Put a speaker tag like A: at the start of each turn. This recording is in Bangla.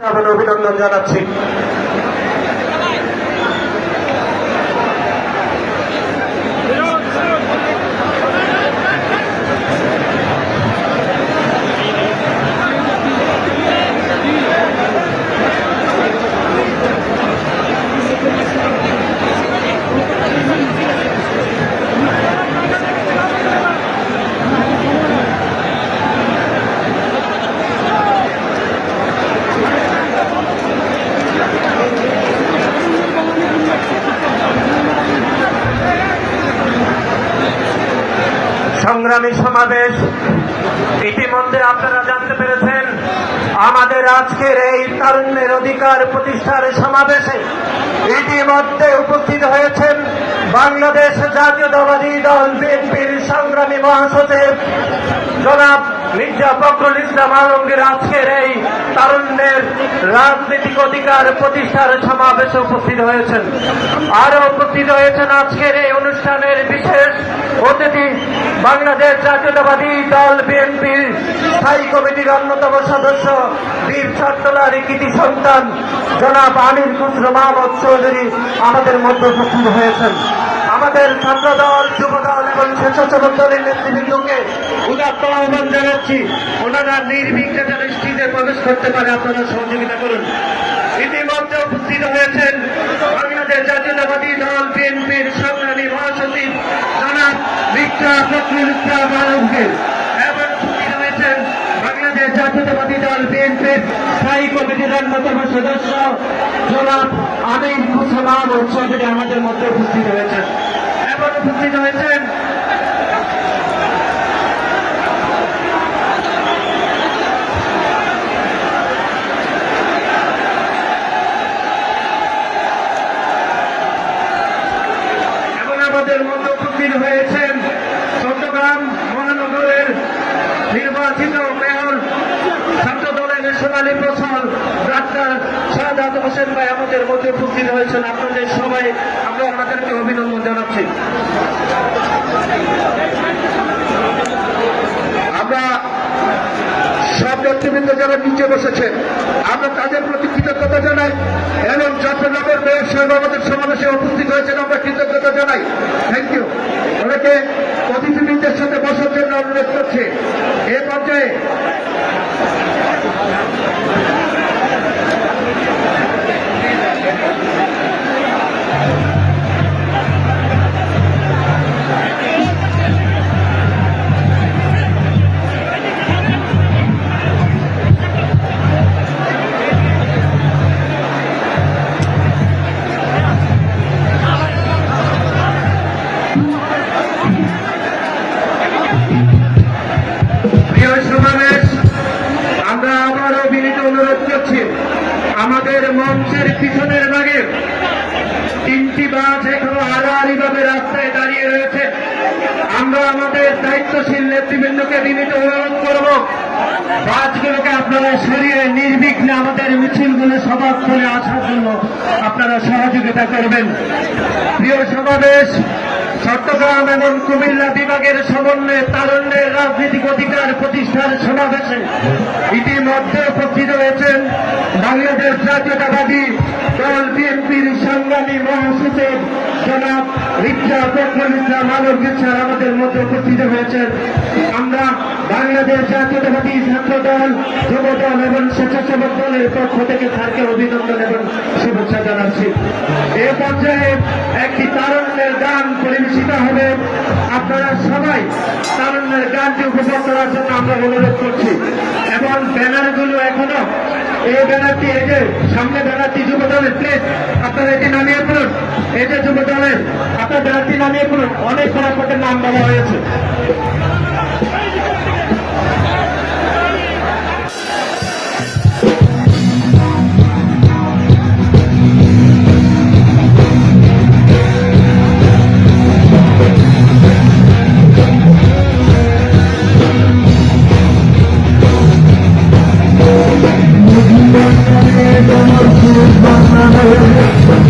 A: অভিনন্দন জানাচ্ছি। সংগ্রামী সমাবেশ, ইতিমধ্যে আপনারা জানতে পেরেছেন আমাদের আজকের এই তারুণ্যের অধিকার প্রতিষ্ঠার সমাবেশে ইতিমধ্যে উপস্থিত হয়েছেন বাংলাদেশ জাতীয়তাবাদী দল বিএনপির সংগ্রামী মহাসচিব জনাব মির্জা ফখরুল ইসলাম আলমগীর আজকের এই তারুণ্যের রাজনৈতিক অধিকার প্রতিষ্ঠার সমাবেশে উপস্থিত হয়েছেন। আরো উপস্থিত হয়েছেন আজকের এই অনুষ্ঠানের বিশেষ অতিথি বাংলাদেশ জাতীয়তাবাদী দল বিএনপির স্থায়ী কমিটির অন্যতম সদস্য বীর ছাত্রলার কৃতি সন্তান জনাব আমির খুসরো মাহমুদ চৌধুরী আমাদের মধ্যে উপস্থিত হয়েছেন। আমাদের ছাত্রদল, যুবদল এবং স্বেচ্ছাসেবক দলের নেতৃবৃন্দকে উদাত্ত আহ্বান জানাচ্ছি, ওনারা নির্বিঘ্নে যেন স্টেজে প্রবেশ করতে পারে আপনারা সহযোগিতা করুন। ইতিমধ্যে উপস্থিত হয়েছেন বাংলাদেশ জাতীয়তাবাদী দল বিএনপির সংগ্রামী মহাসচিব জনাব মির্জা ফখরুল ইসলাম আলমগীর এবং উপস্থিত হয়েছেন বাংলাদেশ জাতীয়তাবাদী দল বিএনপির স্থায়ী কমিটির অন্যতম সদস্য জনাব আমির খুসরো মাহমুদ চৌধুরী আমাদের মধ্যে উপস্থিত হয়েছেন এবং উপস্থিত হয়েছেন আমাদের মধ্যে উপস্থিত হয়েছেন চট্টগ্রাম মহানগরের নির্বাচিত মেয়র ছাত্র দলের সোনালী প্রসাদ ডাক্তার শাহাদাত হোসেন ভাই আমাদের মধ্যে উপস্থিত হয়েছেন। আপনাদের সবাই আমরা আপনাদেরকে অভিনন্দন জানাচ্ছি। আমরা সব নেতৃবৃন্দ যারা নিচে বসেছেন আমরা তাদের প্রতি কৃতজ্ঞতা জানাই এবং চট্টগ্রামের মেয়র সাহেব আমাদের সমাবেশে উপস্থিত হয়েছেন, আমরা কৃতজ্ঞতা জানাই। Thank you. ওনাকে অতিথিবৃন্দের সাথে বসার জন্য অনুরোধ করছে। এ পর্যায়ে আমরা আবারও বিনীত অনুরোধ করছি, আমাদের মঞ্চের পিছনের ভাগে তিনটি বাস এখনো আড়াআড়িভাবে রাস্তায় দাঁড়িয়ে রয়েছে। আমরা আমাদের দায়িত্বশীল নেতৃবৃন্দকে বিনীত অনুরোধ করব বাসগুলোকে আপনারা সরিয়ে নির্বিঘ্নে আমাদের মিছিলগুলো সভাস্থলে আসার জন্য আপনারা সহযোগিতা করবেন। প্রিয় সমাবেশ, চট্টগ্রাম এবং কুমিল্লা বিভাগের সমন্বয়ে তারুণ্যের রাজনৈতিক অধিকার প্রতিষ্ঠার সমাবেশে ইতিমধ্যে উপস্থিত হয়েছেন বাংলাদেশ জাতীয়তাবাদী দল বিএনপির সংগ্রামী মহাসচিব জনাব মির্জা ফখরুল ইসলাম আলমগীর স্যার আমাদের মধ্যে উপস্থিত হয়েছেন। আমরা বাংলাদেশ জাতীয়তাবাদী ছাত্র দল, যুবদল এবং স্বেচ্ছাসেবক দলের পক্ষ থেকে স্যারকে অভিনন্দন এবং শুভেচ্ছা জানাচ্ছি। এ পর্যায়ে একটি তারুণ্যের গান পরিবেশিত হবে। আপনারা সবাই তারুণ্যের গানটি উপভোগ করার জন্য আমরা অনুরোধ করছি এবং ব্যানারগুলো এখনো এই ব্যানারটি, এই যে সামনে ব্যানারটি যুবদলের, প্লিজ আপনারা এটি নামিয়ে পড়ুন। এই যে যুবদলের আপনার ব্যানারটি নামিয়ে পড়ুন, অনেক কলাপটের নাম বলা হয়েছে। Bangladesh